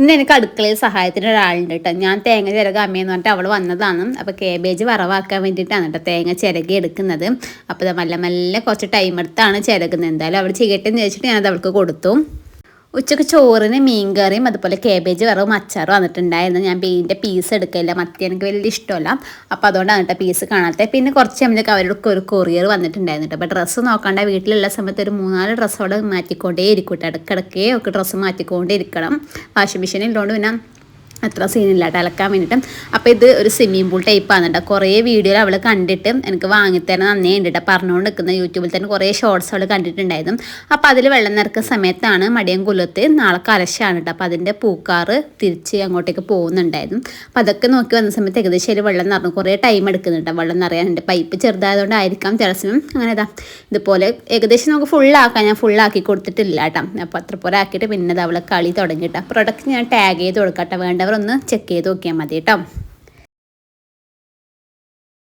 ഇന്ന് എനിക്ക് അടുക്കളയിൽ സഹായത്തിന് ഒരാളുണ്ട് കേട്ടോ. ഞാൻ തേങ്ങ ചിരക അമ്മയെന്ന് പറഞ്ഞിട്ട് അവൾ വന്നതാണ്. അപ്പോൾ കേബേജ് വറവാക്കാൻ വേണ്ടിയിട്ടാണ് കേട്ടോ തേങ്ങ ചിരകി എടുക്കുന്നത്. അപ്പോൾ ഇത് മെല്ലെ മെല്ലെ കുറച്ച് ടൈം എടുത്താണ് ചിരകുന്നത്. എന്തായാലും അവൾ ചെയ്യട്ടെ എന്ന് വെച്ചിട്ട് ഞാനത് അവൾക്ക് കൊടുത്തു. ഉച്ചക്ക് ചോറിന് മീൻകറിയും അതുപോലെ കേബേജ് വറവും അച്ചാറും വന്നിട്ടുണ്ടായിരുന്നു. ഞാൻ മീനിൻ്റെ പീസ് എടുക്കില്ല, മത്തി എനിക്ക് വലിയ ഇഷ്ടമല്ല. അപ്പോൾ അതുകൊണ്ടാണ് കേട്ടോ പീസ് കാണാത്തത്. പിന്നെ കുറച്ച് നമ്മളൊക്കെ അവർക്ക് ഒരു കൊറിയർ വന്നിട്ടുണ്ടായിരുന്നു കേട്ടോ. അപ്പോൾ ഡ്രസ്സ് നോക്കാണ്ട് വീട്ടിലുള്ള സമയത്ത് ഒരു 3-4 ഡ്രസ്സോടെ മാറ്റിക്കൊണ്ടേ ഇരിക്കും കേട്ടോ. ഇടയ്ക്കിടയ്ക്കേ ഒക്കെ ഡ്രസ്സ് മാറ്റിക്കൊണ്ടേ ഇരിക്കണം. വാഷിംഗ് മെഷീൻ ഉള്ളതുകൊണ്ട് പിന്നെ അത്ര സീനില്ല കേട്ടോ അലക്കാൻ വേണ്ടിയിട്ട്. അപ്പോൾ ഇത് ഒരു സ്വിമ്മിംഗ് പൂൾ ടൈപ്പാണ് കേട്ടോ. കുറേ വീഡിയോയിൽ അവൾ കണ്ടിട്ട് എനിക്ക് വാങ്ങിത്തരണം നന്നേ ഉണ്ട് കേട്ടോ പറഞ്ഞുകൊണ്ട് നിൽക്കുന്ന. യൂട്യൂബിൽ തന്നെ കുറേ ഷോർട്സ് അവൾ കണ്ടിട്ടുണ്ടായിരുന്നു. അപ്പോൾ അതിൽ വെള്ളം നിറക്കുന്ന സമയത്താണ് മടിയം കുലത്ത് നാളെ കലശാണ് കേട്ടോ. അപ്പോൾ അതിൻ്റെ പൂക്കാറ് തിരിച്ച് അങ്ങോട്ടേക്ക് പോകുന്നുണ്ടായിരുന്നു. അപ്പോൾ അതൊക്കെ നോക്കി വന്ന സമയത്ത് ഏകദേശം അതിൽ വെള്ളം നിറഞ്ഞു. കുറേ ടൈം എടുക്കുന്നുണ്ട് വെള്ളം നിറയാൻ. എൻ്റെ പൈപ്പ് ചെറുതായതുകൊണ്ടായിരിക്കാം ചില സമയം അങ്ങനെ ഇതുപോലെ ഏകദേശം നമുക്ക് ഫുള്ളാക്കാം. ഞാൻ ഫുള്ളാക്കി കൊടുത്തിട്ടില്ല കേട്ടോ. അപ്പോൾ അത്ര പോലെ ആക്കിയിട്ട് പിന്നെ അവളെ കളി തുടങ്ങിയിട്ടാണ്. പ്രൊഡക്റ്റ് ഞാൻ ടാഗ് ചെയ്ത് കൊടുക്കാം കേട്ടോ. വേണ്ടവർ ഒന്ന് ചെക്ക് ചെയ്ത് നോക്കിയാൽ മതി കേട്ടോ.